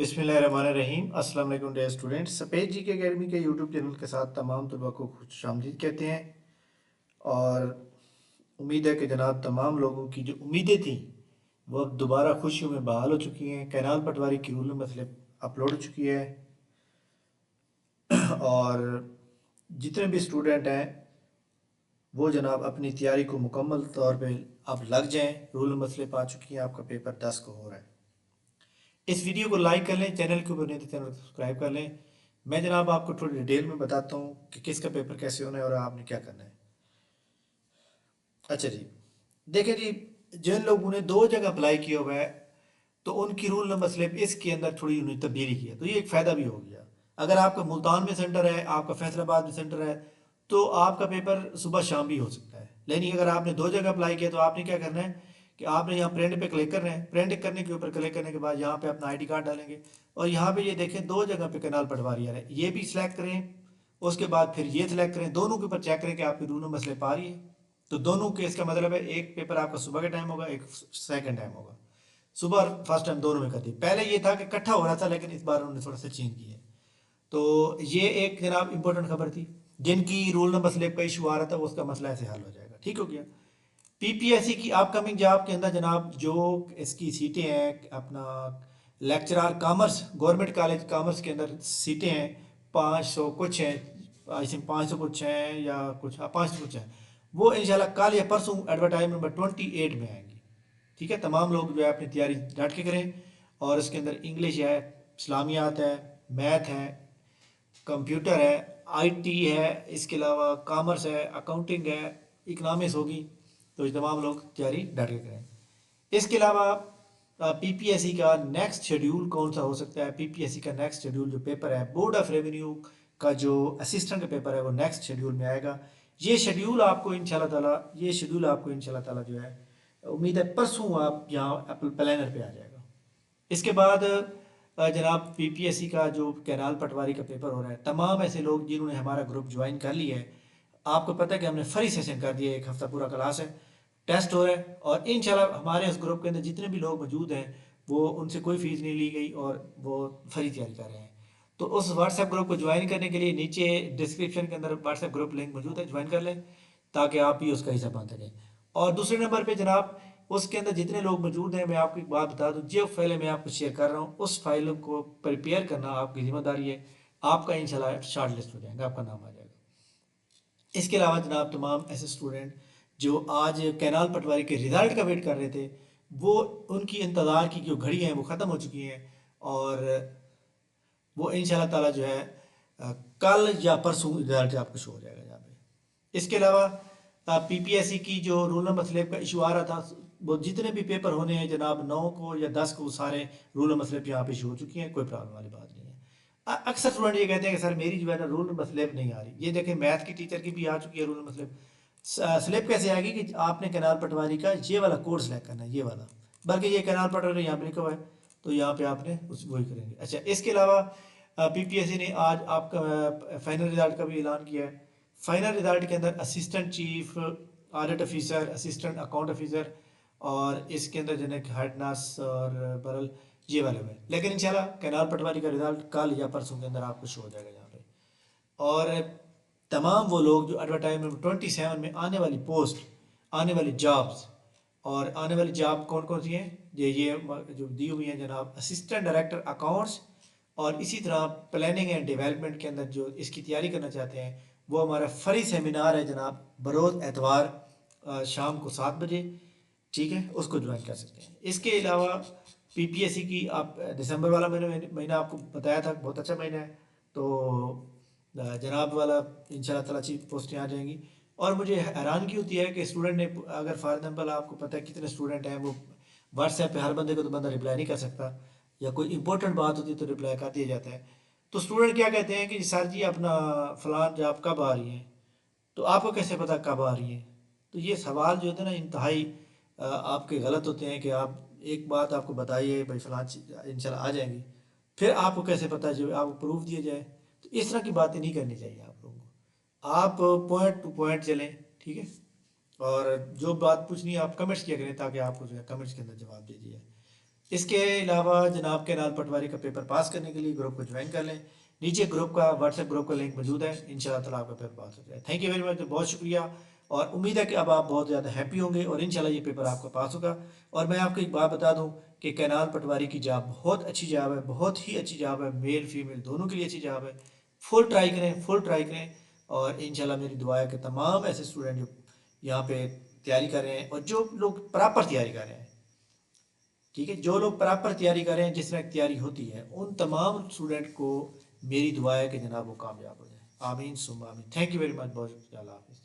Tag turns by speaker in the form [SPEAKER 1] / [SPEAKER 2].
[SPEAKER 1] बिस्मिल्लाहिर्रहमानिर्रहीम। अस्सलाम वालेकुम डियर स्टूडेंट्स। सफ़ेद जी के अकेडमी के यूट्यूब चैनल के साथ तमाम तलबा को खुशामदीद कहते हैं और उम्मीद है कि जनाब तमाम लोगों की जो उम्मीदें थी वो अब दोबारा खुशियों में बहाल हो चुकी हैं। कैनाल पटवारी की रूल मसले अपलोड हो चुकी है और जितने भी स्टूडेंट हैं वो जनाब अपनी तैयारी को मुकम्मल तौर पे अब लग जाएं। रूल मसले पा चुकी हैं, आपका पेपर 10 को हो रहा है। इस वीडियो को लाइक कर लें, चैनल के ऊपर नहीं तो चैनल को सब्सक्राइब कर लें। मैं जनाब आपको थोड़ी डिटेल में बताता हूँ कि किसका पेपर कैसे होना है और आपने क्या करना है। अच्छा जी, देखें जी, जिन लोगों ने दो जगह अप्लाई किया हुआ है तो उनकी रूल नंबर स्लिप इसके अंदर थोड़ी उन्होंने तब्दीली की है, तो ये एक फ़ायदा भी हो गया। अगर आपका मुल्तान में सेंटर है, आपका फैसलाबाद में सेंटर है, तो आपका पेपर सुबह शाम भी हो सकता है। लेकिन अगर आपने दो जगह अप्लाई किया तो आपने क्या करना है कि आपने यहाँ प्रिंट पे क्लिक करना है। प्रिंट करने के ऊपर क्लिक करने के बाद यहाँ पे अपना आईडी कार्ड डालेंगे और यहाँ पे ये देखें दो जगह पे कैनाल पटवारी आ रहा है, ये भी सिलेक्ट करें। उसके बाद फिर ये सिलेक्ट करें, दोनों के ऊपर चेक करें कि आपकी रूल नंबर स्लिप आ रही है। तो दोनों के इसका मतलब है एक पेपर आपका सुबह के टाइम होगा, एक सेकंड टाइम होगा। सुबह और फर्स्ट टाइम दोनों में कर दी। पहले ये था कि इकट्ठा हो रहा था, लेकिन इस बार उन्होंने थोड़ा सा चेंज किया है। तो ये एक जनाब इंपॉर्टेंट खबर थी। जिनकी रोल नंबर स्लिप का इशू आ रहा था वो उसका मसला ऐसे हल हो जाएगा। ठीक हो गया। पीपीएससी की अपकमिंग जॉब के अंदर जनाब जो इसकी सीटें हैं, अपना lecturer commerce, government college commerce के अंदर सीटें हैं 500 कुछ हैं, आई थिंक 500 कुछ हैं या कुछ, हाँ 500 कुछ हैं। वो इंशाल्लाह कल या परसों एडवर्टाइजमेंट नंबर 28 में आएंगी। ठीक है, तमाम लोग जो है अपनी तैयारी डट के करें। और इसके अंदर इंग्लिश है, इस्लामियात है, मैथ है, कंप्यूटर है, आईटी है, इसके अलावा कॉमर्स है, अकाउंटिंग है, इकनॉमिक्स होगी। तो ये तमाम लोग तैयारी डट के करें। इसके अलावा पीपीएससी का नेक्स्ट शेड्यूल कौन सा हो सकता है? पीपीएससी का नेक्स्ट शेड्यूल जो पेपर है बोर्ड ऑफ रेवेन्यू का, जो असिस्टेंट का पेपर है, वो नेक्स्ट शेड्यूल में आएगा। ये शेड्यूल आपको इंशाल्लाह ताला जो है, उम्मीद है परसों आप यहाँ प्लानर पे आ जाएगा। इसके बाद जनाब पीपीएससी का जो कैनाल पटवारी का पेपर हो रहा है, तमाम ऐसे लोग जिन्होंने हमारा ग्रुप ज्वाइन कर लिया है, आपको पता है कि हमने फ्री सेशन कर दिया है, एक हफ्ता पूरा क्लास है, टेस्ट हो रहा है और इंशाल्लाह हमारे इस ग्रुप के अंदर जितने भी लोग मौजूद हैं वो उनसे कोई फीस नहीं ली गई और वो फ्री तैयारी कर रहे हैं। तो उस व्हाट्सएप ग्रुप को ज्वाइन करने के लिए नीचे डिस्क्रिप्शन के अंदर व्हाट्सएप ग्रुप लिंक मौजूद है, ज्वाइन कर लें ताकि आप भी उसका हिस्सा बन सकें। और दूसरे नंबर पे जनाब उसके अंदर जितने लोग मौजूद हैं, मैं आपको एक बात बता दूं, जो फाइलें मैं आपको शेयर कर रहा हूँ उस फाइलों को प्रिपेयर करना आपकी जिम्मेदारी है। आपका इंशाल्लाह शॉर्ट लिस्ट हो जाएगा, आपका नाम आ जाएगा। इसके अलावा जनाब तमाम ऐसे स्टूडेंट जो आज कैनाल पटवारी के रिज़ल्ट का वेट कर रहे थे, वो उनकी इंतज़ार की जो घड़ी है वो ख़त्म हो चुकी हैं और वो इंशाल्लाह ताला जो है कल या परसों रिजल्ट आपको शो हो जाएगा यहाँ पे। इसके अलावा पीपीएससी की जो रूल नंबर स्लिप का इशू आ रहा था, वो जितने भी पेपर होने हैं जनाब 9 को या 10 को, सारे रूल नंबर स्लिप यहाँ पे इशू हो चुकी हैं, कोई प्रॉब्लम वाली बात नहीं है। अक्सर स्टूडेंट ये कहते हैं कि सर मेरी जो है ना रूल नंबर स्लिप नहीं आ रही। ये देखें मैथ की टीचर की भी आ चुकी है रूल नंबर स्लिप। स्लिप कैसे आएगी कि आपने कैनाल पटवारी का ये वाला कोर्स सेलेक्ट करना है, ये वाला, बल्कि ये कैनाल पटवारी यहाँ पे लिखा हुआ है तो यहाँ पे आपने उस वही करेंगे। अच्छा, इसके अलावा पीपीएससी ने आज आपका फाइनल रिजल्ट का भी ऐलान किया है। फाइनल रिजल्ट के अंदर assistant chief audit officer, assistant account officer और इसके अंदर जो है हेड नर्स और बरल, ये वाले हुए। लेकिन इंशाल्लाह कैनाल पटवारी का रिजल्ट कल या परसों के अंदर आपको शो हो जाएगा यहाँ पे। और तमाम वो लोग जो एडवर्टाइजमेंट 27 में आने वाली पोस्ट, आने वाली जॉब्स, और आने वाली जॉब कौन कौन सी हैं, ये जो दी हुई हैं जनाब, असिस्टेंट डायरेक्टर अकाउंट्स और इसी तरह प्लानिंग एंड डेवलपमेंट के अंदर जो इसकी तैयारी करना चाहते हैं, वो हमारा फ्री सेमिनार है जनाब, बरोज़ एतवार शाम को 7 बजे। ठीक है, उसको ज्वाइन कर सकते हैं। इसके अलावा पीपीएससी की आप दिसंबर वाला महीना आपको बताया था बहुत अच्छा महीना है, तो जनाब वाला इंशाल्लाह ताला अच्छी पोस्टें आ जाएंगी। और मुझे हैरानगी होती है कि स्टूडेंट ने, अगर फॉर एग्जाम्पल आपको पता है कितने स्टूडेंट हैं, वो व्हाट्सएप पे हर बंदे को तो बंदा रिप्लाई नहीं कर सकता, या कोई इंपॉर्टेंट बात होती है तो रिप्लाई कर दिया जाता है। तो स्टूडेंट क्या कहते हैं कि सर जी अपना फलान जॉब कब आ रही है, तो आपको कैसे पता कब आ रही है? तो ये सवाल जो होते हैं ना इंतहाई आपके गलत होते हैं कि आप एक बात आपको बताइए भाई फलां इंशाल्लाह आ जाएंगी, फिर आपको कैसे पता जो आपको प्रूफ दिया जाए? तो इस तरह की बातें नहीं करनी चाहिए आप लोगों को। आप पॉइंट टू पॉइंट चलें, ठीक है। और जो बात पूछनी है आप कमेंट्स किया करें ताकि आपको जो है कमेंट्स के अंदर जवाब दीजिए। इसके अलावा जनाब कैनाल पटवारी का पेपर पास करने के लिए ग्रुप को ज्वाइन कर लें। नीचे ग्रुप का व्हाट्सएप ग्रुप का लिंक मौजूद है, इंशाल्लाह ताला आपका पेपर पास हो जाए। थैंक यू वेरी मच, बहुत शुक्रिया। और उम्मीद है कि अब आप बहुत ज़्यादा हैप्पी होंगे और इंशाल्लाह ये पेपर आपका पास होगा। और मैं आपको एक बात बता दूं कि कैनाल पटवारी की जॉब बहुत अच्छी जॉब है, बहुत ही अच्छी जॉब है, मेल फीमेल दोनों के लिए अच्छी जॉब है। फुल ट्राई करें, फुल ट्राई करें। और इंशाल्लाह मेरी दुआ है कि तमाम ऐसे स्टूडेंट जो यहाँ पे तैयारी कर रहे हैं और जो लोग प्रॉपर तैयारी कर रहे हैं, ठीक है, जो लोग प्रॉपर तैयारी कर रहे हैं, जिस तरह की तैयारी होती है, उन तमाम स्टूडेंट को मेरी दुआ है कि जनाब वो कामयाब हो जाए। आमीन सुम आमीन। थैंक यू वेरी मच, बहुत शुक्रिया। अल्लाह हाफिज़।